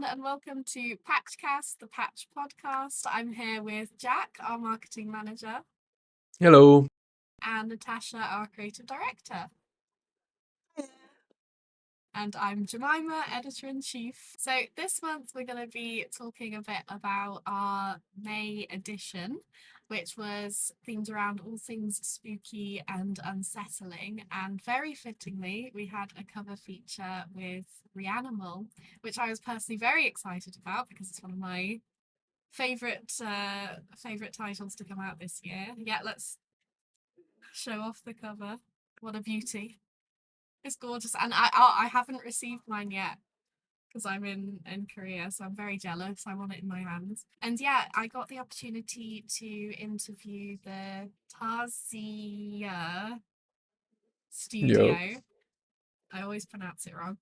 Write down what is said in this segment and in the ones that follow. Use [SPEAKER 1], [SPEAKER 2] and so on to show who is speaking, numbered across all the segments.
[SPEAKER 1] and welcome to Patchcast, the Patch podcast. I'm here with Jack, our marketing manager,
[SPEAKER 2] Hello.
[SPEAKER 1] and Natasha, our creative director. And I'm Jemima, editor-in-chief. So this month we're going to be talking a bit about our May edition, which was themed around all things spooky and unsettling. And very fittingly, we had a cover feature with Reanimal, which I was personally very excited about because it's one of my favorite titles to come out this year. Yeah, let's show off the cover. What a beauty. It's gorgeous. And I haven't received mine yet because I'm in Korea, so I'm very jealous. I want it in my hands. And yeah, I got the opportunity to interview the Tarzia studio.
[SPEAKER 2] Yep.
[SPEAKER 1] I always pronounce it wrong.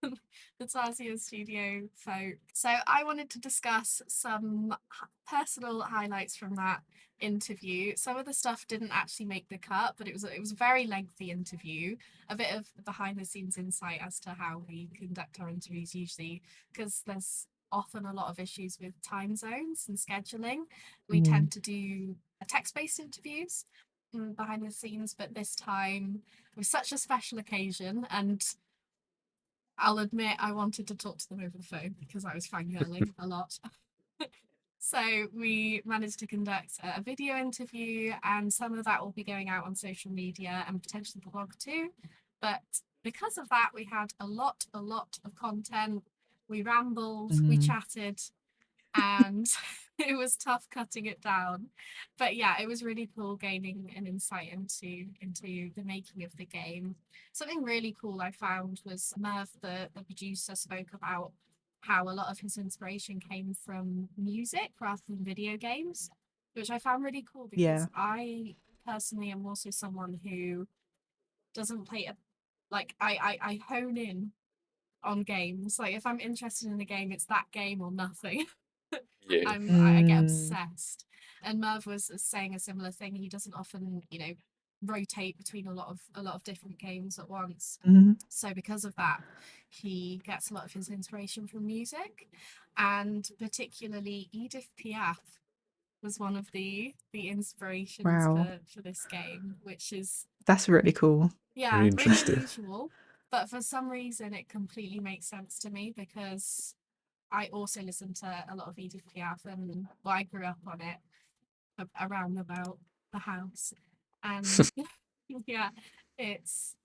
[SPEAKER 1] The Tarzia studio folk. So I wanted to discuss some personal highlights from that interview. Some of the stuff didn't actually make the cut, but it was a very lengthy interview. A bit of behind the scenes insight as to how we conduct our interviews usually, because there's often a lot of issues with time zones and scheduling. We tend to do text-based interviews behind the scenes, but this time it was such a special occasion, and I'll admit I wanted to talk to them over the phone because I was fangirling a lot. So we managed to conduct a video interview, and some of that will be going out on social media and potentially the blog too. But because of that, we had a lot of content. We rambled, we chatted, and it was tough cutting it down. But yeah, it was really cool gaining an insight into the making of the game. Something really cool I found was Merv, the producer, spoke about how a lot of his inspiration came from music rather than video games, which I found really cool because I personally am also someone who doesn't play I hone in on games. Like if I'm interested in a game, it's that game or nothing.
[SPEAKER 2] Yeah.
[SPEAKER 1] I get obsessed. And Merv was saying a similar thing. He doesn't often, rotate between a lot of different games at once. So because of that, he gets a lot of his inspiration from music, and particularly Edith Piaf was one of the inspirations for this game, which is
[SPEAKER 3] That's really cool.
[SPEAKER 1] Really
[SPEAKER 2] interesting.
[SPEAKER 1] unusual. But for some reason, it completely makes sense to me because I also listen to a lot of Edith Piaf, and I grew up on it around about the house. And yeah, it's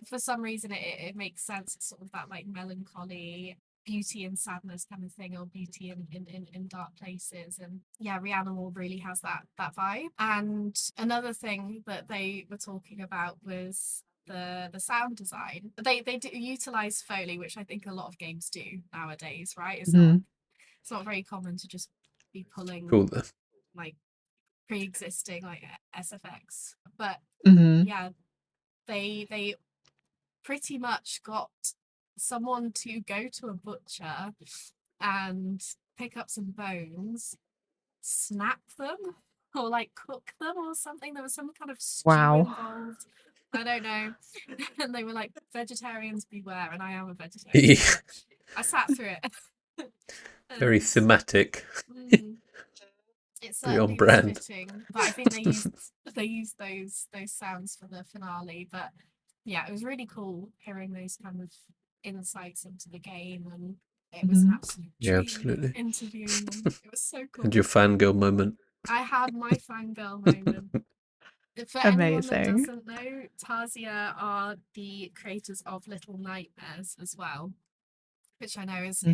[SPEAKER 1] for some reason it makes sense. It's sort of that like melancholy, beauty and sadness kind of thing, or beauty in dark places. And yeah, Reanimal really has that vibe. And another thing that they were talking about was the sound design. They do utilize Foley, which I think a lot of games do nowadays, right? It's not very common to just be pulling
[SPEAKER 2] Cool.
[SPEAKER 1] like pre-existing like SFX. But yeah, they pretty much got someone to go to a butcher and pick up some bones, snap them, or like cook them or something. There was some kind of stew involved. I don't know. And they were like, vegetarians beware, and I am a vegetarian. So I sat through it.
[SPEAKER 2] Very thematic.
[SPEAKER 1] It's
[SPEAKER 2] Very on
[SPEAKER 1] certainly
[SPEAKER 2] brand.
[SPEAKER 1] fitting, but I think they used those sounds for the finale. But yeah, it was really cool hearing those kind of insights into the game, and it was an absolute dream
[SPEAKER 2] absolutely
[SPEAKER 1] interviewing them. It was so cool.
[SPEAKER 2] And your fangirl moment.
[SPEAKER 1] I had my fangirl moment. For anyone that doesn't know, Tarzia are the creators of Little Nightmares as well, which I know is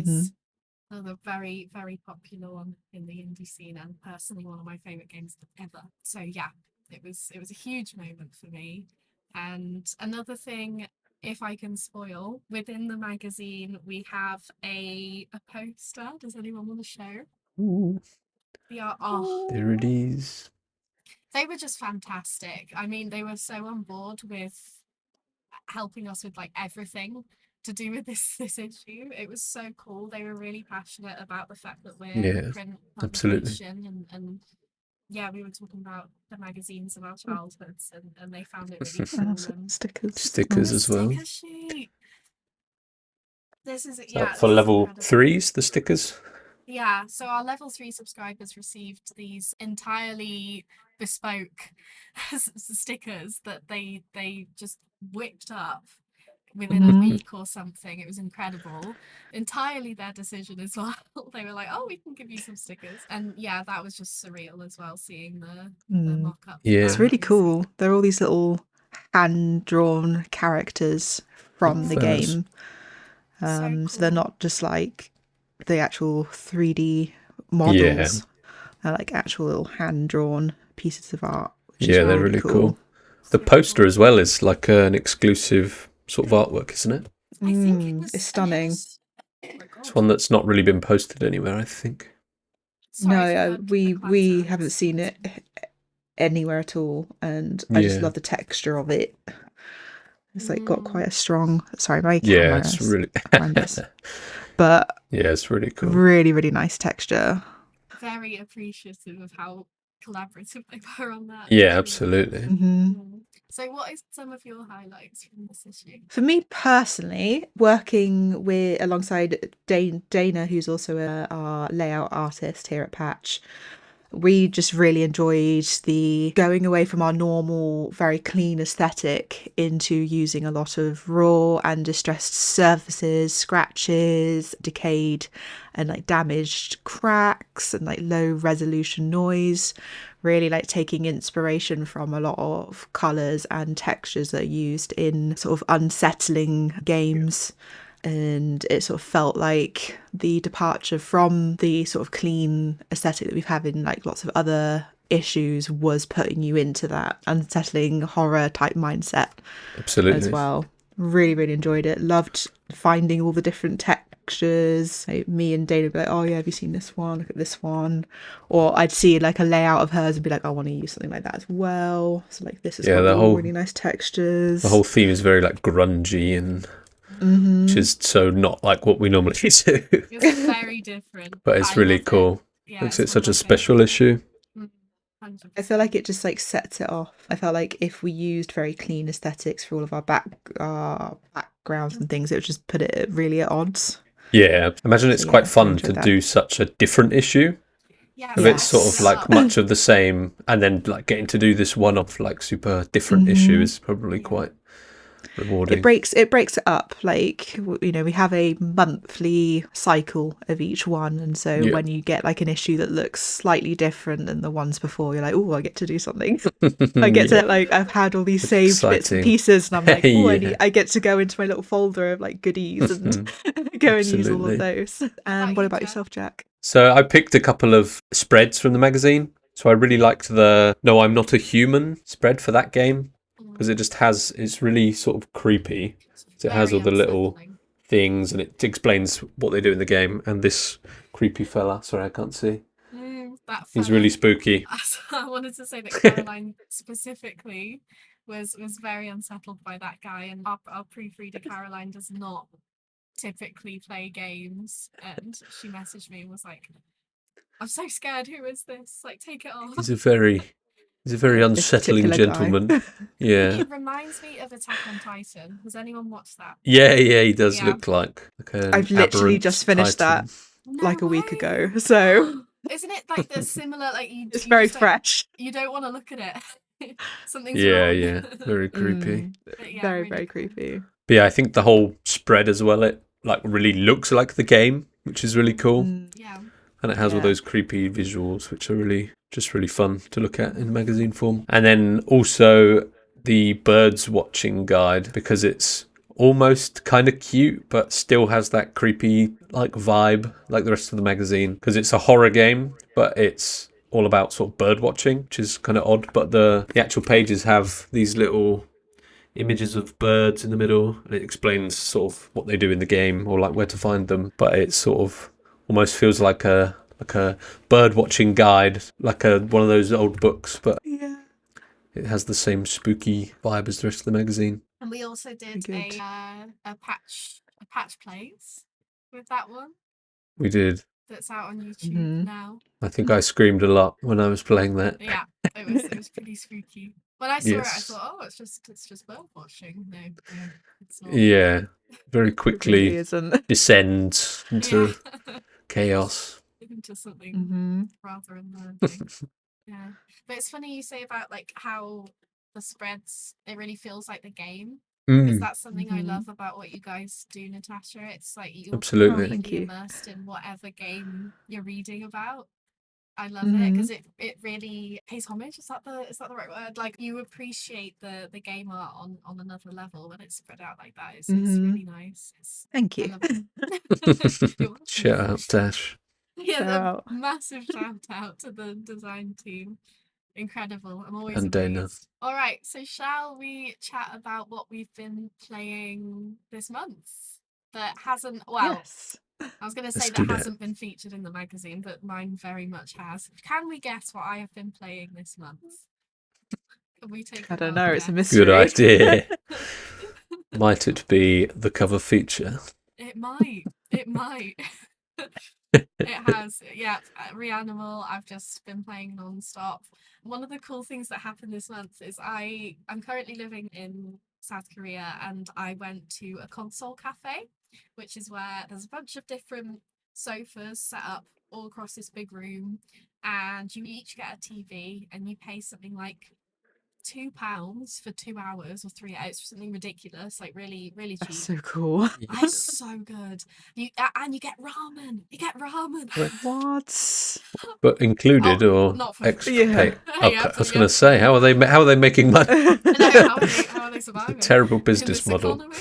[SPEAKER 1] another very, very popular one in the indie scene, and personally one of my favorite games ever. So yeah, it was a huge moment for me. And another thing, if I can spoil, within the magazine we have a poster. Does anyone want to show?
[SPEAKER 2] Ooh.
[SPEAKER 1] Yeah.
[SPEAKER 2] There it is.
[SPEAKER 1] They were just fantastic. I mean, they were so on board with helping us with like everything to do with this issue. It was so cool. They were really passionate about the fact that we're a print publication, and yeah, we were talking about the magazines of our childhoods, and they found it really cool. And
[SPEAKER 3] stickers
[SPEAKER 2] as well.
[SPEAKER 1] Sticker sheet. This is,
[SPEAKER 2] So
[SPEAKER 1] yeah,
[SPEAKER 2] for
[SPEAKER 1] this is
[SPEAKER 2] level
[SPEAKER 1] incredible.
[SPEAKER 2] 3s, the stickers?
[SPEAKER 1] Yeah, so our level 3 subscribers received these entirely bespoke stickers that they just whipped up within a week or something. It was incredible. Entirely their decision as well. They were like, "Oh, we can give you some stickers," and yeah, that was just surreal as well. Seeing the mock up.
[SPEAKER 2] Yeah.
[SPEAKER 3] It's really cool. They're all these little hand-drawn characters from the game.
[SPEAKER 1] So
[SPEAKER 3] So they're
[SPEAKER 1] cool.
[SPEAKER 3] not just like the actual 3D models. They're like actual little hand-drawn pieces of art, which is
[SPEAKER 2] they're really cool. The poster as well is like an exclusive sort of artwork, isn't it?
[SPEAKER 1] I think it was,
[SPEAKER 3] It's stunning.
[SPEAKER 2] It's one that's not really been posted anywhere, I think.
[SPEAKER 3] No, we haven't seen it anywhere at all, and I just love the texture of it. It's like got quite a strong. Sorry, my camera.
[SPEAKER 2] It's really
[SPEAKER 3] horrendous. But
[SPEAKER 2] it's really cool.
[SPEAKER 3] Really, really nice texture.
[SPEAKER 1] Very appreciative of how collaborative they were on that.
[SPEAKER 2] Yeah, absolutely.
[SPEAKER 1] So what is some of your highlights from this issue?
[SPEAKER 3] For me personally, working alongside Dana, who's also our layout artist here at Patch, we just really enjoyed the going away from our normal, very clean aesthetic into using a lot of raw and distressed surfaces, scratches, decayed and like damaged cracks and like low resolution noise. Really like taking inspiration from a lot of colours and textures that are used in sort of unsettling games. And it sort of felt like the departure from the sort of clean aesthetic that we've had in like lots of other issues was putting you into that unsettling horror type mindset.
[SPEAKER 2] Absolutely.
[SPEAKER 3] As well. Really, really enjoyed it. Loved finding all the different textures. Like, me and Dana would be like, "Oh yeah, have you seen this one? Look at this one." Or I'd see like a layout of hers and be like, "I want to use something like that as well." So like this is got all really nice textures.
[SPEAKER 2] The whole theme is very like grungy and which is so not like what we normally do.
[SPEAKER 1] It's very different.
[SPEAKER 2] But it's really cool.
[SPEAKER 1] Yeah,
[SPEAKER 2] Makes it such a special issue.
[SPEAKER 1] 100%.
[SPEAKER 3] I feel like it just like sets it off. I felt like if we used very clean aesthetics for all of our backgrounds and things, it would just put it really at odds.
[SPEAKER 2] Yeah, imagine it's quite fun to do such a different issue.
[SPEAKER 1] Yeah,
[SPEAKER 2] if it's sort of like much of the same, and then like getting to do this one-off like super different issue is probably quite rewarding.
[SPEAKER 3] It breaks it up. Like, you know, we have a monthly cycle of each one, and so when you get like an issue that looks slightly different than the ones before, you're like, "Oh, I get to do something." I get to like, I've had all these saved bits and pieces, and I'm like, "Oh, I get to go into my little folder of like goodies and go and use all of those." And what about yourself, Jack?
[SPEAKER 2] So I picked a couple of spreads from the magazine. So I really liked the "No, I'm Not a Human" spread for that game. Because it just has, it's really sort of creepy. So it has all the little things and it explains what they do in the game. And this creepy fella, sorry, I can't see. He's really spooky.
[SPEAKER 1] I wanted to say that Caroline specifically was very unsettled by that guy. And our proofreader, Caroline, does not typically play games. And she messaged me and was like, "I'm so scared. Who is this? Like, take it off."
[SPEAKER 2] He's a very unsettling gentleman. Yeah.
[SPEAKER 1] He reminds me of Attack on Titan. Has anyone watched that?
[SPEAKER 2] Yeah, he does look like
[SPEAKER 3] I've literally just finished that like a week ago. So
[SPEAKER 1] isn't it like the similar like
[SPEAKER 3] it's very fresh.
[SPEAKER 1] You don't want to look at it. Something's
[SPEAKER 2] wrong.
[SPEAKER 1] Yeah.
[SPEAKER 2] Very creepy.
[SPEAKER 3] Very, very creepy.
[SPEAKER 2] But yeah, I think the whole spread as well, it like really looks like the game, which is really cool.
[SPEAKER 1] Yeah.
[SPEAKER 2] And it has all those creepy visuals, which are really fun to look at in magazine form. And then also the birds watching guide, because it's almost kind of cute, but still has that creepy like vibe like the rest of the magazine. Because it's a horror game, but it's all about sort of bird watching, which is kind of odd. But the actual pages have these little images of birds in the middle, and it explains sort of what they do in the game or like where to find them. But it sort of almost feels like a bird watching guide, like one of those old books, but it has the same spooky vibe as the rest of the magazine.
[SPEAKER 1] And we also did a patch plays with that one.
[SPEAKER 2] We did.
[SPEAKER 1] That's out on YouTube now.
[SPEAKER 2] I think I screamed a lot when I was playing that.
[SPEAKER 1] Yeah, it was pretty spooky. When I saw it, I
[SPEAKER 2] Yes.
[SPEAKER 1] thought, oh, it's just bird watching. No, it's not.
[SPEAKER 2] Yeah. Very
[SPEAKER 3] It really
[SPEAKER 2] quickly
[SPEAKER 3] isn't.
[SPEAKER 2] descends into
[SPEAKER 1] Yeah.
[SPEAKER 2] chaos.
[SPEAKER 1] Into something
[SPEAKER 3] Hmm.
[SPEAKER 1] rather unnerving. Yeah. But it's funny you say about like how the spreads, it really feels like the game. Because that's something I love about what you guys do, Natasha. It's like you're
[SPEAKER 2] Absolutely.
[SPEAKER 3] Oh, thank
[SPEAKER 1] completely
[SPEAKER 3] you.
[SPEAKER 1] immersed in whatever game you're reading about. I love it
[SPEAKER 3] Mhm.
[SPEAKER 1] because it really pays homage. Is that the right word? Like you appreciate the game art on another level when it's spread out like that. It's really nice.
[SPEAKER 3] Thank
[SPEAKER 1] I
[SPEAKER 3] you.
[SPEAKER 1] love it. You're welcome.
[SPEAKER 2] Shout out, Dash.
[SPEAKER 1] Yeah,
[SPEAKER 3] Shout
[SPEAKER 1] a
[SPEAKER 3] out.
[SPEAKER 1] massive shout out to the design team. Incredible. I'm always
[SPEAKER 2] And Dana.
[SPEAKER 1] amazed. All right, so shall we chat about what we've been playing this month that hasn't, well,
[SPEAKER 3] Yes.
[SPEAKER 1] I was going to say
[SPEAKER 2] Let's do
[SPEAKER 1] that
[SPEAKER 2] that.
[SPEAKER 1] hasn't been featured in the magazine, but mine very much has. Can we guess what I have been playing this month? Can we take a
[SPEAKER 3] I don't
[SPEAKER 1] wild
[SPEAKER 3] know. It's a
[SPEAKER 1] guess?
[SPEAKER 3] mystery.
[SPEAKER 2] Good idea. Might it be the cover feature?
[SPEAKER 1] It might. It might. It has, yeah. Reanimal, I've just been playing non-stop. One of the cool things that happened this month is I'm currently living in South Korea, and I went to a console cafe, which is where there's a bunch of different sofas set up all across this big room, and you each get a TV, and you pay something like £2 for 2 hours or 3 hours, something ridiculous, like really, really
[SPEAKER 3] That's
[SPEAKER 1] cheap.
[SPEAKER 3] so cool.
[SPEAKER 1] It's so good. And you get ramen. You get ramen.
[SPEAKER 3] What?
[SPEAKER 2] But included or
[SPEAKER 1] Not for
[SPEAKER 2] extra
[SPEAKER 3] Yeah.
[SPEAKER 2] pay?
[SPEAKER 1] You
[SPEAKER 2] Okay,
[SPEAKER 1] have
[SPEAKER 2] I was
[SPEAKER 1] to-
[SPEAKER 2] going
[SPEAKER 1] you
[SPEAKER 2] to say, how are they making money?
[SPEAKER 1] I know, how are they surviving?
[SPEAKER 2] Terrible
[SPEAKER 1] in
[SPEAKER 2] business
[SPEAKER 1] this
[SPEAKER 2] model.
[SPEAKER 1] economy?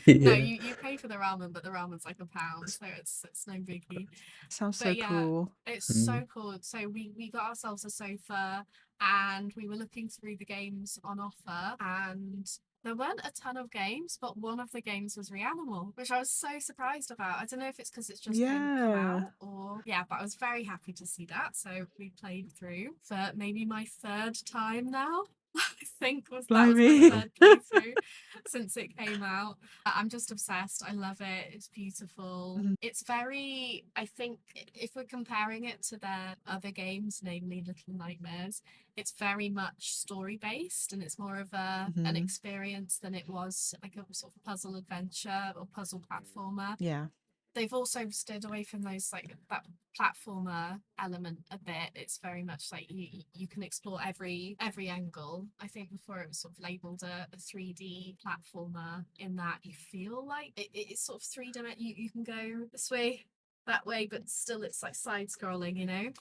[SPEAKER 2] Yeah.
[SPEAKER 1] No, you pay for the ramen, but the ramen's like £1, so it's no biggie.
[SPEAKER 3] Sounds so
[SPEAKER 1] But yeah,
[SPEAKER 3] cool.
[SPEAKER 1] it's so cool. So we got ourselves a sofa, and we were looking through the games on offer, and there weren't a ton of games, but one of the games was Reanimal, which I was so surprised about. I don't know if it's because it's just come
[SPEAKER 3] Yeah.
[SPEAKER 1] out or but I was very happy to see that. So we played through for maybe my third time now. I think that was my
[SPEAKER 3] Blimey.
[SPEAKER 1] third playthrough since it came out. I'm just obsessed. I love it. It's beautiful.
[SPEAKER 3] Mhm.
[SPEAKER 1] It's very, I think, if we're comparing it to their other games, namely Little Nightmares, it's very much story based, and it's more of an
[SPEAKER 3] Mhm.
[SPEAKER 1] experience than it was like a sort of puzzle adventure or puzzle platformer.
[SPEAKER 3] Yeah.
[SPEAKER 1] They've also steered away from those like that platformer element a bit. It's very much like you can explore every angle. I think before it was sort of labeled a 3D platformer, in that you feel like it's sort of 3D. You can go this way, that way, but still it's like side scrolling, you know.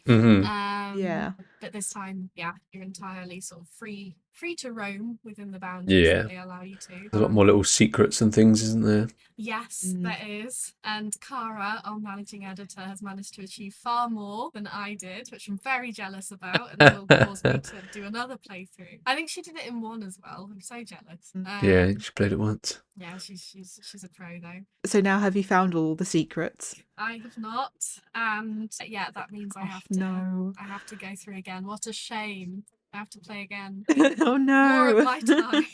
[SPEAKER 3] Yeah.
[SPEAKER 1] But this time, you're entirely sort of free to roam within the boundaries
[SPEAKER 2] Yeah.
[SPEAKER 1] that they allow you to.
[SPEAKER 2] There's a lot more little secrets and things, isn't there?
[SPEAKER 1] Yes, there is. And Cara, our managing editor, has managed to achieve far more than I did, which I'm very jealous about, and will cause me to do another playthrough. I think she did it in one as well. I'm so jealous.
[SPEAKER 2] Yeah, she played it once.
[SPEAKER 1] Yeah, she's a pro though.
[SPEAKER 3] So now have you found all the secrets?
[SPEAKER 1] I have not, and that means I have to.
[SPEAKER 3] No.
[SPEAKER 1] I have to go through again. What a shame! I have to play again.
[SPEAKER 3] Oh no.
[SPEAKER 1] More of my time.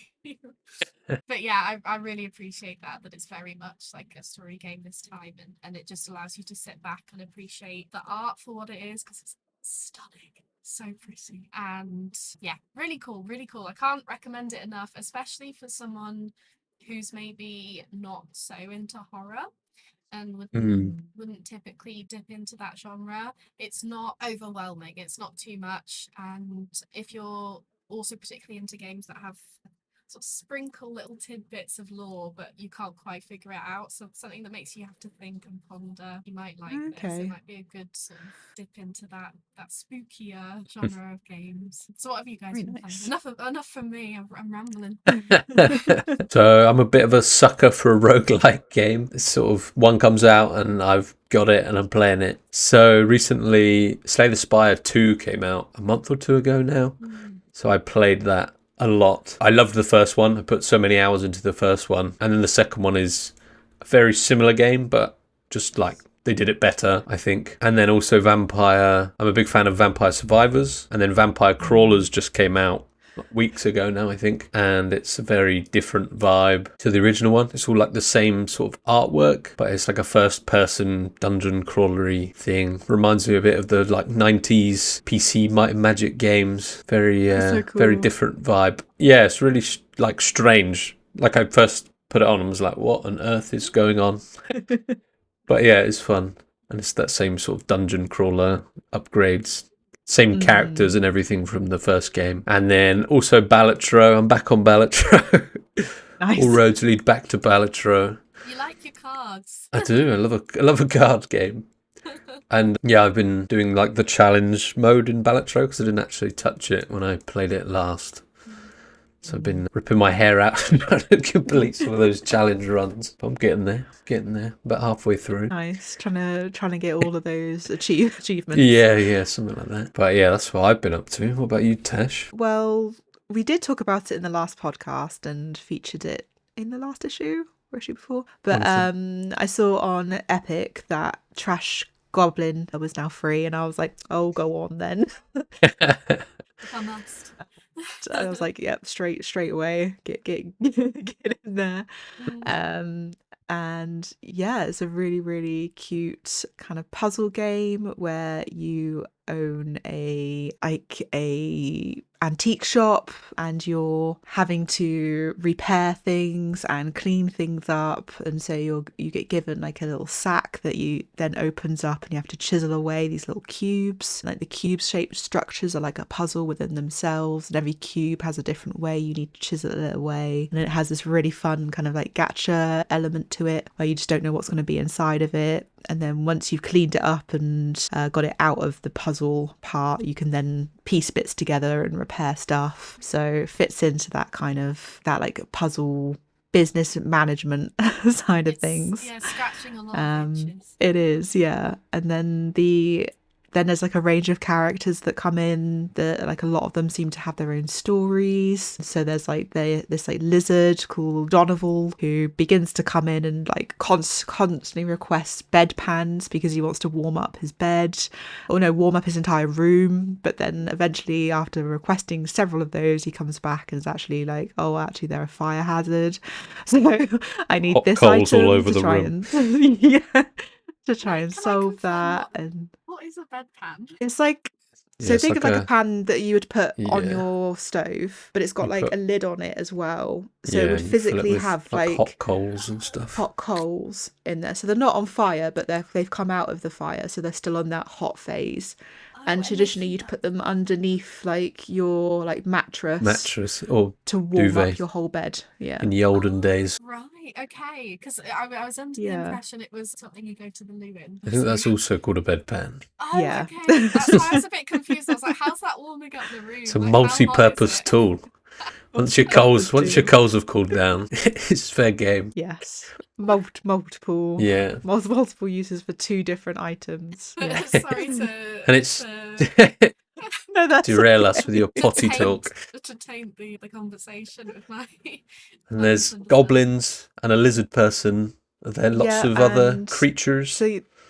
[SPEAKER 1] But yeah, I really appreciate that it's very much like a story game this time, and it just allows you to sit back and appreciate the art for what it is, because it's stunning, so pretty, and really cool. I can't recommend it enough, especially for someone who's maybe not so into horror and wouldn't typically dip into that genre. It's not overwhelming, it's not too much, and if you're also particularly into games that have sort of sprinkle little tidbits of lore, but you can't quite figure it out, so something that makes you have to think and ponder, you might like this. It might be a good sort of dip into that spookier genre of games. So what have you guys
[SPEAKER 3] Very
[SPEAKER 1] been
[SPEAKER 3] nice.
[SPEAKER 1] playing? Enough from me. I'm rambling.
[SPEAKER 2] So I'm a bit of a sucker for a roguelike game. It's sort of one comes out and I've got it and I'm playing it. So recently Slay the Spire 2 came out a month or two ago now. So I played that a lot. I loved the first one. I put so many hours into the first one. And then the second one is a very similar game, but just like they did it better, I think. And then also Vampire. I'm a big fan of Vampire Survivors. And then Vampire Crawlers just came out weeks ago now, I think, and it's a very different vibe to the original one. It's all like the same sort of artwork, but it's like a first-person dungeon crawlery thing. Reminds me a bit of the like 90s PC Might and Magic games. Very,
[SPEAKER 3] So cool.
[SPEAKER 2] very different vibe. Yeah, it's really like strange. Like I first put it on and was like, what on earth is going on? But yeah, it's fun. And it's that same sort of dungeon crawler upgrades. Same characters and everything from the first game. And then also Balatro. I'm back on Balatro.
[SPEAKER 3] Nice.
[SPEAKER 2] All roads lead back to Balatro.
[SPEAKER 1] You like your cards.
[SPEAKER 2] I do. I love a card game. And yeah, I've been doing like the challenge mode in Balatro because I didn't actually touch it when I played it last. So I've been ripping my hair out trying to complete some of those challenge runs. But I'm getting there. About halfway through.
[SPEAKER 3] Nice. Trying to get all of those achievements.
[SPEAKER 2] Yeah, something like that. But yeah, that's what I've been up to. What about you, Tash?
[SPEAKER 3] Well, we did talk about it in the last podcast and featured it in the last issue or issue before. But I saw on Epic that Trash Goblin was now free, and I was like, oh, go on then.
[SPEAKER 1] If I must.
[SPEAKER 3] I was like, yep, straight away, get in there. And yeah, it's a really, really cute kind of puzzle game where you own a antique shop and you're having to repair things and clean things up, and so you get given like a little sack that you then opens up and you have to chisel away these little cubes. Like the cube shaped structures are like a puzzle within themselves, and every cube has a different way you need to chisel it away, and it has this really fun kind of like gacha element to it where you just don't know what's going to be inside of it. And then once you've cleaned it up and got it out of the puzzle part, you can then piece bits together and repair stuff. So it fits into that kind of that like puzzle business management side of things.
[SPEAKER 1] Yeah, scratching a lot of itches.
[SPEAKER 3] It is, yeah. And then there's like a range of characters that come in that like a lot of them seem to have their own stories. So there's like this like lizard called Donoval who begins to come in and like constantly requests bedpans because he wants to warm up his bed, or no, warm up his entire room. But then eventually, after requesting several of those, he comes back and is actually like, oh, actually they're a fire hazard. So I need
[SPEAKER 2] Hot
[SPEAKER 3] this
[SPEAKER 2] coals
[SPEAKER 3] item
[SPEAKER 2] all over
[SPEAKER 3] to
[SPEAKER 2] the
[SPEAKER 3] try
[SPEAKER 2] room.
[SPEAKER 3] and yeah, to try and
[SPEAKER 1] Can I
[SPEAKER 3] solve
[SPEAKER 1] confirm
[SPEAKER 3] that. And
[SPEAKER 1] what is a bedpan?
[SPEAKER 3] it's like, so
[SPEAKER 2] Yeah, it's
[SPEAKER 3] think
[SPEAKER 2] like
[SPEAKER 3] of like a pan that you would put on
[SPEAKER 2] Yeah.
[SPEAKER 3] your stove, but it's got
[SPEAKER 2] You
[SPEAKER 3] like
[SPEAKER 2] put-
[SPEAKER 3] a lid on it as well. So
[SPEAKER 2] yeah,
[SPEAKER 3] it would
[SPEAKER 2] and you fill
[SPEAKER 3] physically
[SPEAKER 2] with,
[SPEAKER 3] have
[SPEAKER 2] like
[SPEAKER 3] like
[SPEAKER 2] hot coals and stuff.
[SPEAKER 3] hot coals in there. So they're not on fire, but they've come out of the fire, so they're still on that hot phase. And traditionally you'd put them underneath like your like mattress
[SPEAKER 2] or
[SPEAKER 3] to warm
[SPEAKER 2] duvet.
[SPEAKER 3] up your whole bed. Yeah.
[SPEAKER 2] in the olden days.
[SPEAKER 1] Right, okay. Because I was under the
[SPEAKER 3] Yeah.
[SPEAKER 1] impression it was something you go to the loo in.
[SPEAKER 2] I think that's also called a bedpan.
[SPEAKER 1] Oh,
[SPEAKER 3] Yeah.
[SPEAKER 1] okay. That's why I was a bit confused. I was like, how's that warming up the room?
[SPEAKER 2] It's a
[SPEAKER 1] Like, how hot is
[SPEAKER 2] multi-purpose
[SPEAKER 1] it?
[SPEAKER 2] tool. Once your coals have cooled down, it's fair game.
[SPEAKER 3] Yes. Multiple
[SPEAKER 2] Yeah.
[SPEAKER 3] multiple uses for two different items. Yeah.
[SPEAKER 1] Sorry to...
[SPEAKER 2] And it's
[SPEAKER 3] No, that's
[SPEAKER 2] derail
[SPEAKER 3] okay.
[SPEAKER 2] us with your potty talk.
[SPEAKER 1] To taint the conversation with my...
[SPEAKER 2] And there's goblins and a lizard person. Are there lots
[SPEAKER 3] Yeah,
[SPEAKER 2] of other
[SPEAKER 3] and
[SPEAKER 2] creatures?
[SPEAKER 3] So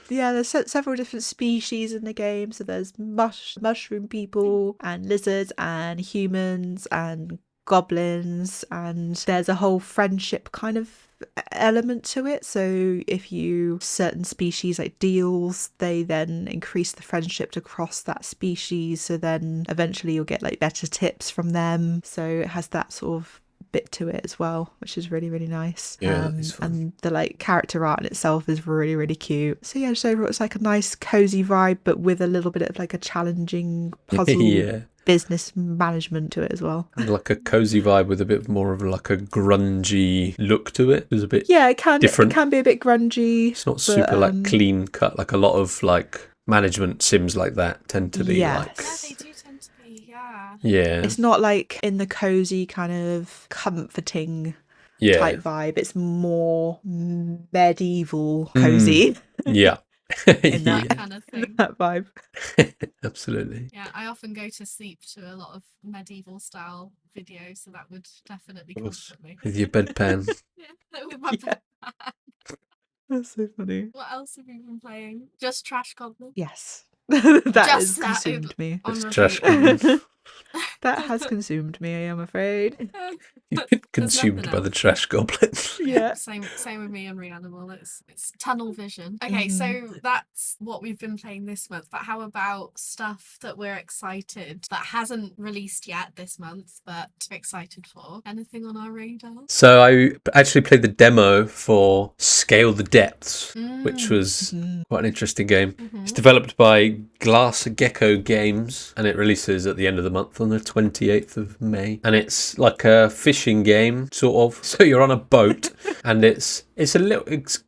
[SPEAKER 3] yeah, there's several different species in the game. So there's mushroom people and lizards and humans and goblins, and there's a whole friendship kind of element to it. So if you certain species like deals, they then increase the friendship across that species. So then eventually you'll get like better tips from them. So it has that sort of bit to it as well, which is really, really nice.
[SPEAKER 2] Yeah, it's fun.
[SPEAKER 3] And the like character art in itself is really, really cute. So yeah, just overall it's like a nice cozy vibe, but with a little bit of like a challenging puzzle
[SPEAKER 2] Yeah.
[SPEAKER 3] business management to it as well.
[SPEAKER 2] And like a cozy vibe with a bit more of like a grungy look to it. It's a bit
[SPEAKER 3] Yeah, it can
[SPEAKER 2] different.
[SPEAKER 3] It can be a bit grungy.
[SPEAKER 2] It's not
[SPEAKER 3] but,
[SPEAKER 2] super like clean cut. Like a lot of like management sims like that tend to be
[SPEAKER 3] Yes.
[SPEAKER 2] like.
[SPEAKER 1] Yeah, they do tend to be, yeah.
[SPEAKER 2] Yeah.
[SPEAKER 3] It's not like in the cozy kind of comforting
[SPEAKER 2] Yeah.
[SPEAKER 3] type vibe. It's more medieval cozy
[SPEAKER 2] Yeah.
[SPEAKER 3] in that,
[SPEAKER 2] Yeah.
[SPEAKER 1] Kind of thing.
[SPEAKER 3] that vibe.
[SPEAKER 2] Absolutely.
[SPEAKER 1] Yeah, I often go to sleep to a lot of medieval style videos, so that would definitely
[SPEAKER 2] Of course.
[SPEAKER 1] comfort me.
[SPEAKER 2] With your bedpan.
[SPEAKER 1] Yeah, with my
[SPEAKER 3] Yeah.
[SPEAKER 1] bed.
[SPEAKER 3] That's so funny.
[SPEAKER 1] What else have you been playing? Just Trash Goblin?
[SPEAKER 3] Yes. That
[SPEAKER 1] Just
[SPEAKER 3] has
[SPEAKER 1] that,
[SPEAKER 3] consumed me.
[SPEAKER 1] On
[SPEAKER 2] It's
[SPEAKER 1] repeat.
[SPEAKER 2] trash goblin.
[SPEAKER 3] That has consumed me, I'm afraid.
[SPEAKER 2] You've been
[SPEAKER 1] There's
[SPEAKER 2] consumed
[SPEAKER 1] nothing
[SPEAKER 2] by the
[SPEAKER 1] else.
[SPEAKER 2] trash goblin.
[SPEAKER 3] Yeah.
[SPEAKER 1] Same with me and Reanimal. It's tunnel vision. Okay,
[SPEAKER 3] Mhm.
[SPEAKER 1] so that's what we've been playing this month. But how about stuff that we're excited that hasn't released yet this month, but we're excited for? Anything on our radar?
[SPEAKER 2] So I actually played the demo for Scale the Depths, which
[SPEAKER 1] Mm.
[SPEAKER 2] was
[SPEAKER 3] Mhm.
[SPEAKER 2] quite an interesting game.
[SPEAKER 1] Mhm.
[SPEAKER 2] It's developed by Glass Gecko Games, and it releases at the end of the month on the 28th of May. And it's like a fishing game, sort of. So you're on a boat, and it's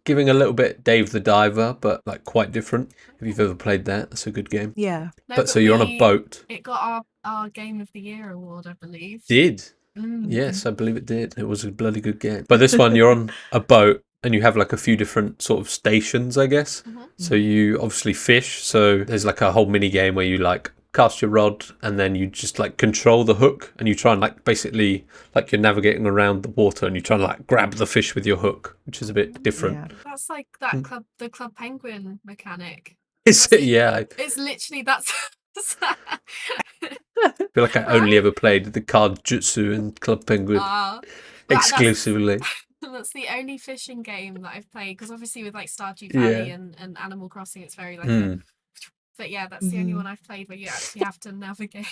[SPEAKER 2] giving a little bit Dave the Diver, but like quite different. If you've ever played that, that's a good game.
[SPEAKER 3] Yeah.
[SPEAKER 1] No,
[SPEAKER 2] But so you're on a boat.
[SPEAKER 1] It got our Game of the Year award, I believe.
[SPEAKER 2] Did.
[SPEAKER 1] Mm.
[SPEAKER 2] Yes, I believe it did. It was a bloody good game. But this one, you're on a boat and you have like a few different sort of stations, I guess.
[SPEAKER 1] Mhm.
[SPEAKER 2] So you obviously fish. So there's like a whole mini game where you like cast your rod and then you just like control the hook and you try and like basically like you're navigating around the water and you try and like grab the fish with your hook, which is a bit different.
[SPEAKER 3] Yeah.
[SPEAKER 1] That's like that
[SPEAKER 2] Mm.
[SPEAKER 1] the Club Penguin mechanic.
[SPEAKER 2] Is it? Yeah.
[SPEAKER 1] It's literally that's.
[SPEAKER 2] I feel like I only ever played the card jutsu and Club Penguin exclusively.
[SPEAKER 1] That's the only fishing game that I've played because obviously with like Stardew
[SPEAKER 2] Yeah.
[SPEAKER 1] Valley and Animal Crossing it's very like but yeah, that's the only
[SPEAKER 3] Mhm.
[SPEAKER 1] one I've played where you actually have to navigate.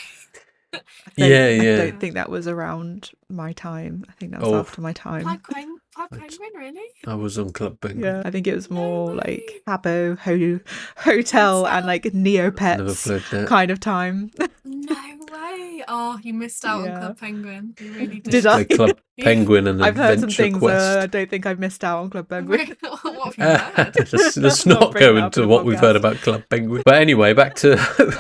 [SPEAKER 3] I
[SPEAKER 2] Yeah.
[SPEAKER 3] don't think that was around my time. I think that was after my time.
[SPEAKER 1] Club Penguin, really?
[SPEAKER 2] I was on Club Penguin.
[SPEAKER 3] Yeah, I think it was
[SPEAKER 1] No
[SPEAKER 3] more
[SPEAKER 1] way.
[SPEAKER 3] like Habbo, Hotel, and like
[SPEAKER 2] Never
[SPEAKER 3] Neopets
[SPEAKER 2] played that.
[SPEAKER 3] kind of time.
[SPEAKER 1] No way. Oh, you missed out on
[SPEAKER 3] Yeah.
[SPEAKER 1] Club Penguin. You really did.
[SPEAKER 3] Did I?
[SPEAKER 2] Play Club Penguin and
[SPEAKER 3] I've heard some
[SPEAKER 2] Adventure
[SPEAKER 3] things.
[SPEAKER 2] Quest.
[SPEAKER 3] I don't think I've missed out on Club Penguin.
[SPEAKER 1] What have you heard?
[SPEAKER 2] Let's
[SPEAKER 3] Not
[SPEAKER 2] not
[SPEAKER 3] bring
[SPEAKER 2] go
[SPEAKER 3] that up
[SPEAKER 2] into
[SPEAKER 3] in a
[SPEAKER 2] what we've heard
[SPEAKER 3] podcast.
[SPEAKER 2] about Club Penguin. But anyway, back to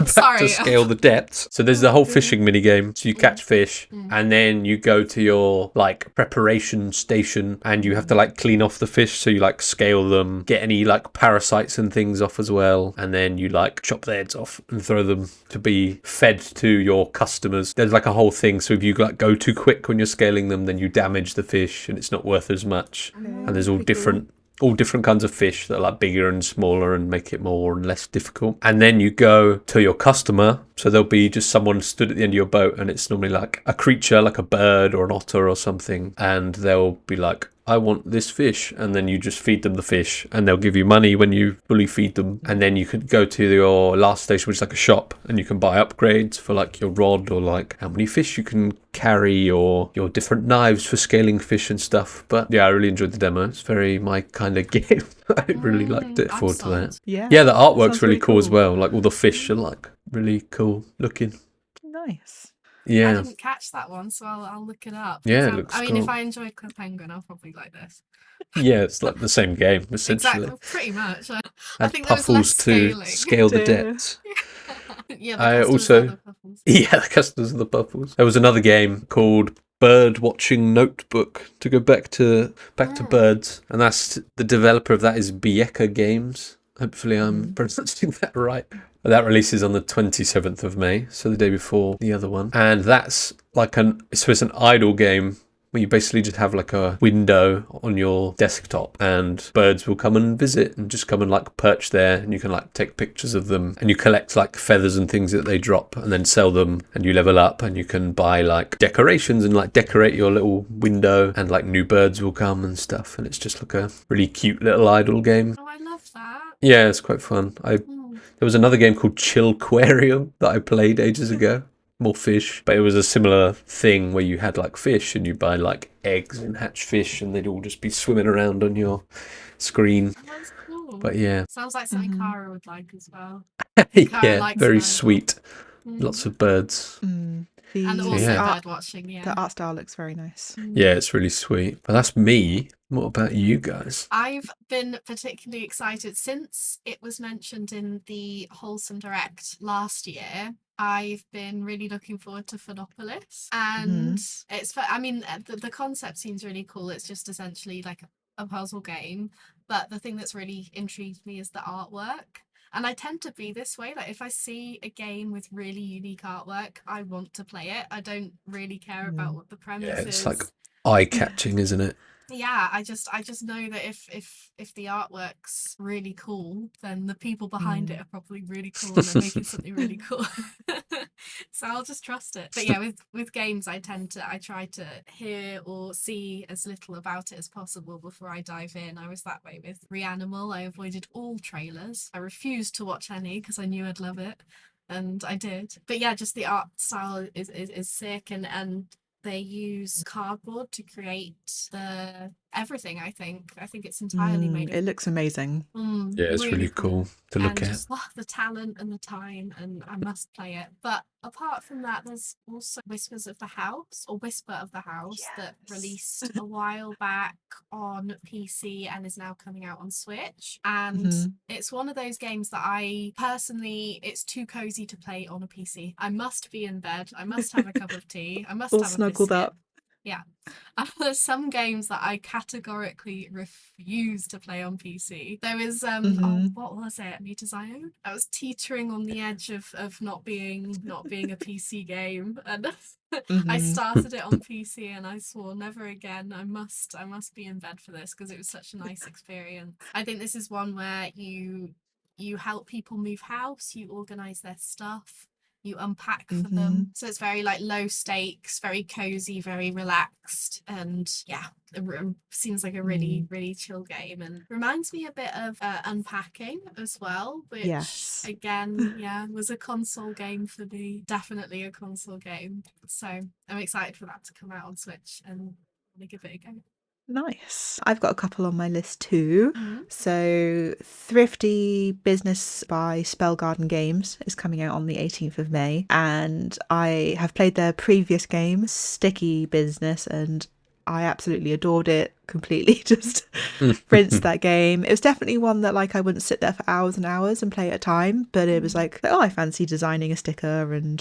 [SPEAKER 1] Sorry.
[SPEAKER 2] Scale the Depths. So there's the whole fishing mini game. So you catch fish and then you go to your like preparation station and you have to like clean off the fish. So you like scale them, get any like parasites and things off as well, and then you like chop their heads off and throw them to be fed to your customers. There's like a whole thing. So if you like go too quick when you're scaling them, then you damage the fish and it's not worth as much. And there's all different kinds of fish that are like bigger and smaller and make it more and less difficult. And then you go to your customer. So there'll be just someone stood at the end of your boat and it's normally like a creature, like a bird or an otter or something. And they'll be like, I want this fish. And then you just feed them the fish and they'll give you money when you fully feed them. And then you could go to your last station, which is like a shop, and you can buy upgrades for like your rod or like how many fish you can carry or your different knives for scaling fish and stuff. But yeah, I really enjoyed the demo. It's very my kind of game. I really liked it.
[SPEAKER 1] I'm
[SPEAKER 2] Forward to that.
[SPEAKER 1] sold.
[SPEAKER 3] Yeah.
[SPEAKER 2] Yeah, the
[SPEAKER 3] that
[SPEAKER 2] artwork's
[SPEAKER 3] sounds
[SPEAKER 2] really cool as well. Like all the fish are like really cool looking.
[SPEAKER 3] Nice.
[SPEAKER 1] I
[SPEAKER 2] Yeah.
[SPEAKER 1] didn't catch that one, so I'll look it up.
[SPEAKER 2] Yeah, it looks
[SPEAKER 1] I mean, if
[SPEAKER 2] cool.
[SPEAKER 1] I enjoyed Club Penguin, I'll probably like this.
[SPEAKER 2] Yeah, it's like the same game, essentially.
[SPEAKER 1] Exactly, pretty much. I
[SPEAKER 2] Add
[SPEAKER 1] think there was less
[SPEAKER 2] puffles to
[SPEAKER 1] scaling.
[SPEAKER 2] scale the
[SPEAKER 3] Dear.
[SPEAKER 2] depths.
[SPEAKER 1] Yeah, the
[SPEAKER 2] I
[SPEAKER 1] customers
[SPEAKER 2] also-
[SPEAKER 1] are the puffles.
[SPEAKER 2] Yeah, the customers of the puffles. There was another game called Bird Watching Notebook, to go back to birds, and that's the developer of that is Bsky Games. Hopefully I'm pronouncing that right. That releases on the 27th of May, so the day before the other one. And that's like it's an idle game where you basically just have like a window on your desktop and birds will come and visit and just come and like perch there, and you can like take pictures of them and you collect like feathers and things that they drop and then sell them, and you level up and you can buy like decorations and like decorate your little window, and like new birds will come and stuff, and it's just like a really cute little idle game.
[SPEAKER 1] Oh, I love that.
[SPEAKER 2] Yeah, it's quite fun. There was another game called Chillquarium that I played ages ago. More fish, but it was a similar thing where you had like fish and you buy like eggs and hatch fish and they'd all just be swimming around on your screen.
[SPEAKER 1] Oh, that's cool.
[SPEAKER 2] But yeah,
[SPEAKER 1] Sounds like something Cara would like as well.
[SPEAKER 2] yeah,
[SPEAKER 1] likes
[SPEAKER 2] very
[SPEAKER 1] it.
[SPEAKER 2] sweet. Lots of birds.
[SPEAKER 3] The,
[SPEAKER 1] And also
[SPEAKER 2] Yeah.
[SPEAKER 1] bird watching, yeah.
[SPEAKER 3] the art style looks very nice.
[SPEAKER 2] Yeah, it's really sweet. But that's me. What about you guys?
[SPEAKER 1] I've been particularly excited since it was mentioned in the Wholesome Direct last year. I've been really looking forward to Phonopolis, and the concept seems really cool. It's just essentially like a puzzle game, but the thing that's really intrigued me is the artwork. And I tend to be this way. Like if I see a game with really unique artwork, I want to play it. I don't really care about what the premise
[SPEAKER 2] Yeah,
[SPEAKER 1] is.
[SPEAKER 2] it's like eye-catching, isn't it?
[SPEAKER 1] Yeah, I just know that if the artwork's really cool, then the people behind it are probably really cool and they're making something really cool. So I'll just trust it. But yeah, with games I try to hear or see as little about it as possible before I dive in. I was that way with Reanimal. I avoided all trailers. I refused to watch any because I knew I'd love it. And I did. But yeah, just the art style is sick, and they use cardboard to create the everything. I think it's entirely made of
[SPEAKER 3] It looks amazing.
[SPEAKER 2] Yeah, it's really cool to look
[SPEAKER 1] and
[SPEAKER 2] at.
[SPEAKER 1] just the talent and the time, and I must play it. But apart from that, there's also Whisper of the House that released a while back on PC and is now coming out on Switch. And it's one of those games that I personally, it's too cozy to play on a PC. I must be in bed. I must have a cup of tea. I must
[SPEAKER 3] All
[SPEAKER 1] have a
[SPEAKER 3] snuggled
[SPEAKER 1] biscuit.
[SPEAKER 3] up.
[SPEAKER 1] Yeah. There's some games that I categorically refuse to play on PC. There was what was it? Mutazione? I was teetering on the edge of not being a PC game, and I started it on PC and I swore never again. I must be in bed for this because it was such a nice experience. I think this is one where you help people move house, you organize their stuff, you unpack for them. So it's very like low stakes, very cozy, very relaxed, and yeah, it seems like a really really chill game, and reminds me a bit of Unpacking as well, which again, yeah, was a console game for me. Definitely a console game. So I'm excited for that to come out on Switch and give it a go.
[SPEAKER 3] Nice. I've got a couple on my list too. So Thrifty Business by Spell Garden Games is coming out on the 18th of May. And I have played their previous game, Sticky Business, and I absolutely adored it. Completely just rinsed that game. It was definitely one that like I wouldn't sit there for hours and hours and play at a time, but it was like, oh, I fancy designing a sticker and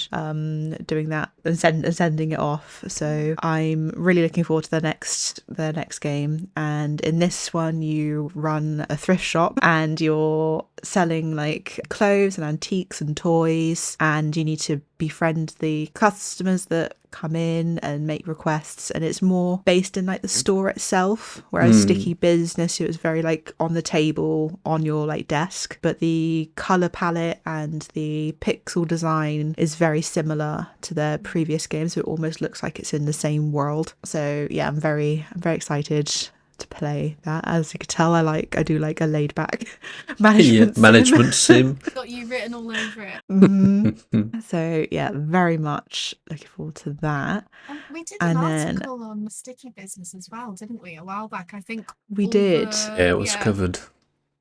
[SPEAKER 3] doing that and sending it off. So I'm really looking forward to the next game. And in this one you run a thrift shop and you're selling like clothes and antiques and toys, and you need to befriend the customers that come in and make requests, and it's more based in like the store itself, whereas Sticky Business, it was very like on the table on your like desk, but the color palette and the pixel design is very similar to their previous game, so it almost looks like it's in the same world. So yeah, I'm very excited to play that. As you could tell, I do like a laid back management sim.
[SPEAKER 1] Got you written all over it.
[SPEAKER 3] So yeah, very much looking forward to that.
[SPEAKER 1] And we did an article on Sticky Business as well, didn't we, a while back? I think
[SPEAKER 3] we did.
[SPEAKER 2] Yeah, it was covered.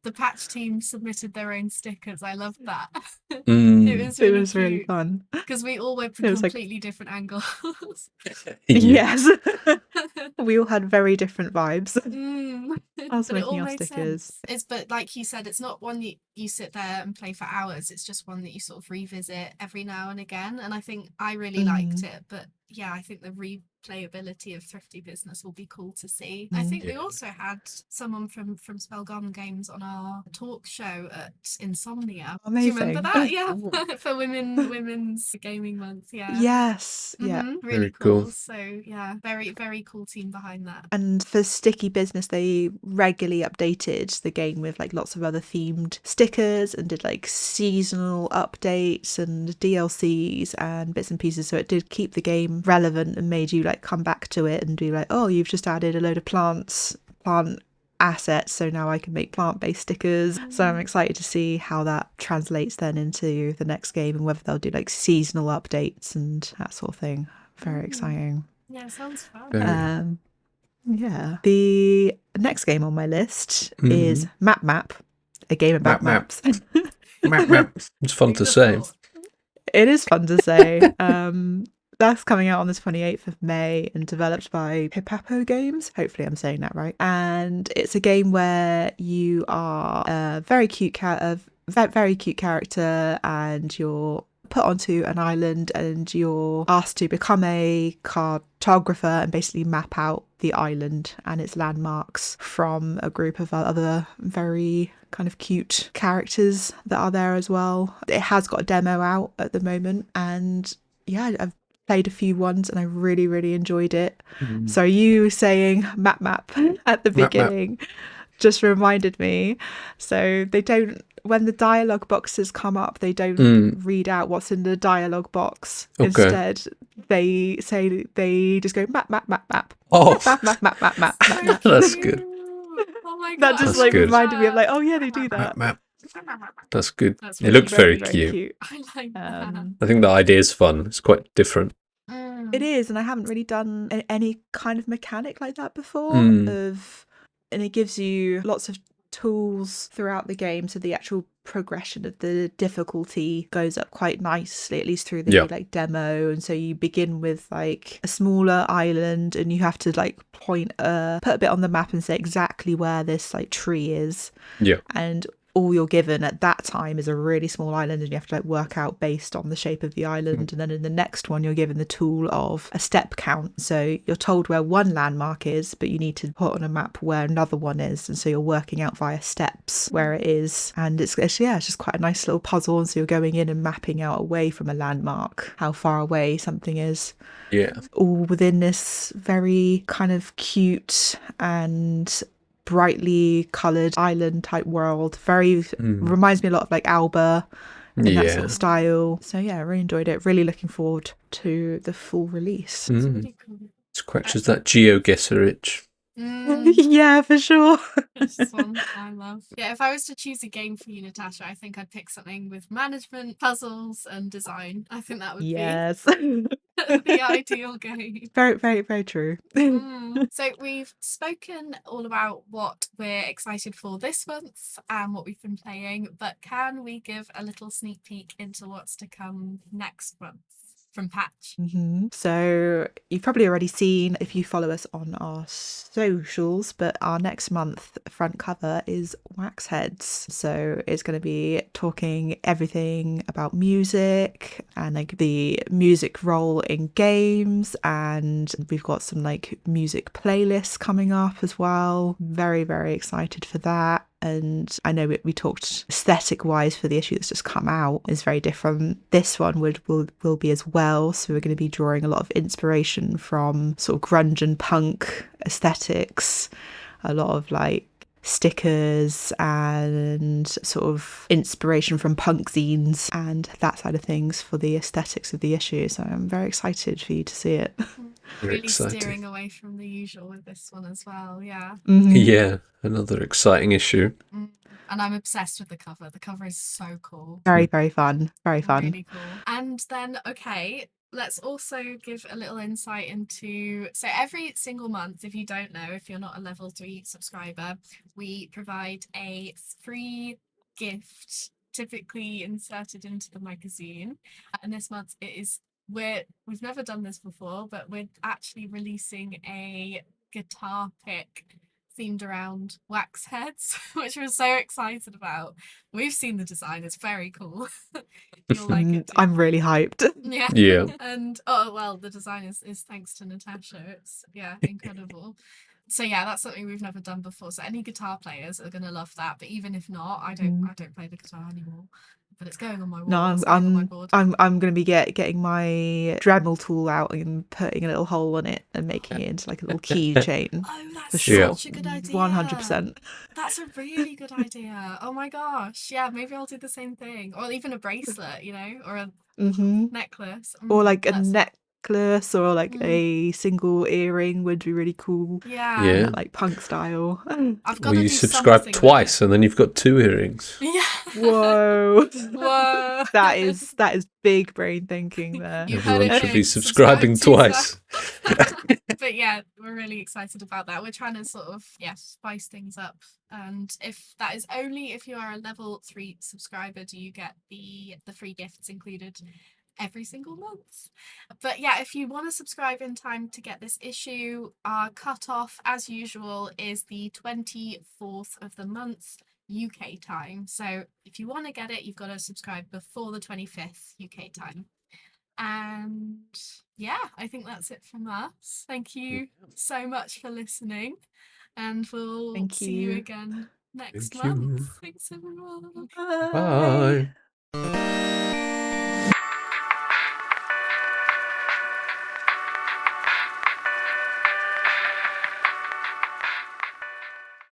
[SPEAKER 1] The patch team submitted their own stickers. I loved that.
[SPEAKER 3] It was really fun
[SPEAKER 1] because we all went from completely different angles.
[SPEAKER 3] Yes. We all had very different vibes. I was making our stickers.
[SPEAKER 1] But like you said, it's not one that you sit there and play for hours. It's just one that you sort of revisit every now and again. And I think I really liked it. But yeah, I think the replayability of Thrifty Business will be cool to see. I think we also had someone from Spell Garden Games on our talk show at Insomnia.
[SPEAKER 3] Amazing.
[SPEAKER 1] Do you remember that? Yeah, for Women's Gaming Month. Yeah.
[SPEAKER 3] Yes. Yeah.
[SPEAKER 1] Really very cool. So yeah, very very cool team behind that.
[SPEAKER 3] And for Sticky Business, they regularly updated the game with like lots of other themed stickers and did like seasonal updates and DLCs and bits and pieces. So it did keep the game relevant and made you like come back to it and be like, oh, you've just added a load of plant assets, so now I can make plant-based stickers. So I'm excited to see how that translates then into the next game and whether they'll do like seasonal updates and that sort of thing. Very exciting.
[SPEAKER 1] Yeah, sounds fun.
[SPEAKER 3] Yeah. The next game on my list is Map, a game about maps.
[SPEAKER 2] Map. It's fun to say.
[SPEAKER 3] It is fun to say. That's coming out on the 28th of May and developed by Hipapo Games. Hopefully I'm saying that right. And it's a game where you are a very cute character and you're put onto an island and you're asked to become a cartographer and basically map out the island and its landmarks from a group of other very kind of cute characters that are there as well. It has got a demo out at the moment, and yeah, I've played a few ones and I really, really enjoyed it.
[SPEAKER 2] Mm.
[SPEAKER 3] So you saying map at the
[SPEAKER 2] Map.
[SPEAKER 3] beginning just reminded me. So they don't, when the dialogue boxes come up, they don't read out what's in the dialogue box.
[SPEAKER 2] Okay.
[SPEAKER 3] Instead, they just go map.
[SPEAKER 2] Oh,
[SPEAKER 3] Map.
[SPEAKER 2] that's good.
[SPEAKER 1] Oh my god.
[SPEAKER 3] That just
[SPEAKER 2] That's
[SPEAKER 3] like
[SPEAKER 2] good.
[SPEAKER 3] reminded me of like, oh yeah, they do that.
[SPEAKER 2] Map. That's good.
[SPEAKER 1] That's
[SPEAKER 2] It looks very
[SPEAKER 3] very
[SPEAKER 2] cute.
[SPEAKER 3] cute.
[SPEAKER 1] I like that.
[SPEAKER 2] I think the idea is fun. It's quite different.
[SPEAKER 3] It is, and I haven't really done any kind of mechanic like that before. And it gives you lots of tools throughout the game, so the actual progression of the difficulty goes up quite nicely, at least through the like demo. And so you begin with like a smaller island, and you have to like put a bit on the map and say exactly where this like tree is.
[SPEAKER 2] Yeah.
[SPEAKER 3] And all you're given at that time is a really small island, and you have to like work out based on the shape of the island. And then in the next one, you're given the tool of a step count. So you're told where one landmark is, but you need to put on a map where another one is. And so you're working out via steps where it is. And it's just quite a nice little puzzle. And so you're going in and mapping out away from a landmark how far away something is.
[SPEAKER 2] Yeah.
[SPEAKER 3] All within this very kind of cute and brightly coloured island type world. Very reminds me a lot of like Alba in that sort of style. So yeah, I really enjoyed it. Really looking forward to the full release.
[SPEAKER 1] It's really cool.
[SPEAKER 2] Scratches that GeoGuessr itch.
[SPEAKER 3] Yeah, for sure.
[SPEAKER 1] This one I love. Yeah, if I was to choose a game for you, Natasha, I think I'd pick something with management, puzzles, and design. I think that would be the ideal game.
[SPEAKER 3] Very, very, very true.
[SPEAKER 1] So we've spoken all about what we're excited for this month and what we've been playing, but can we give a little sneak peek into what's to come next month from Patch?
[SPEAKER 3] So you've probably already seen if you follow us on our socials, but our next month front cover is Wax Heads. So it's going to be talking everything about music and like the music role in games, and we've got some like music playlists coming up as well. Very, very excited for that. And I know we talked aesthetic wise for the issue that's just come out is very different. This one will be as well. So we're going to be drawing a lot of inspiration from sort of grunge and punk aesthetics, a lot of like stickers and sort of inspiration from punk zines and that side of things for the aesthetics of the issue. So I'm very excited for you to see it.
[SPEAKER 1] Really steering away from the usual with this one as well.
[SPEAKER 2] Yeah, another exciting issue.
[SPEAKER 1] And I'm obsessed with the cover. The cover is so cool.
[SPEAKER 3] Very, very fun. Very fun.
[SPEAKER 1] Really cool. And then, okay, let's also give a little insight into, so every single month, if you don't know, if you're not a level 3 subscriber, we provide a free gift typically inserted into the magazine. And this month it is, we've never done this before, but we're actually releasing a guitar pick themed around Wax Heads, which we're so excited about. We've seen the design, it's very cool. You'll like it too.
[SPEAKER 3] I'm really hyped.
[SPEAKER 1] Yeah. And the design is thanks to Natasha. It's incredible. So yeah, that's something we've never done before. So any guitar players are gonna love that. But even if not, I don't play the guitar anymore. But it's going on my wall.
[SPEAKER 3] No,
[SPEAKER 1] on my board.
[SPEAKER 3] I'm going to be getting my Dremel tool out and putting a little hole in it and making it into like a little keychain.
[SPEAKER 1] Oh, that's
[SPEAKER 3] for sure.
[SPEAKER 1] such a good idea.
[SPEAKER 3] 100%.
[SPEAKER 1] That's a really good idea. Oh my gosh. Yeah, maybe I'll do the same thing. Or even a bracelet, or a necklace.
[SPEAKER 3] Or like a necklace or like a single earring would be really cool.
[SPEAKER 1] Yeah.
[SPEAKER 3] That, like punk style.
[SPEAKER 1] I've got
[SPEAKER 2] Well, you subscribe twice and then you've got 2 earrings.
[SPEAKER 1] Yeah.
[SPEAKER 3] Whoa. that is big brain thinking there.
[SPEAKER 2] Everyone should be subscribing twice.
[SPEAKER 1] But yeah, we're really excited about that. We're trying to sort of spice things up. And if that is only if you are a level 3 subscriber, do you get the free gifts included every single month. But yeah, if you want to subscribe in time to get this issue, our cutoff as usual is the 24th of the month UK time. So if you want to get it, you've got to subscribe before the 25th UK time. And yeah, I think that's it from us. Thank you so much for listening, and we'll see you again next month. Thanks everyone.
[SPEAKER 3] Bye.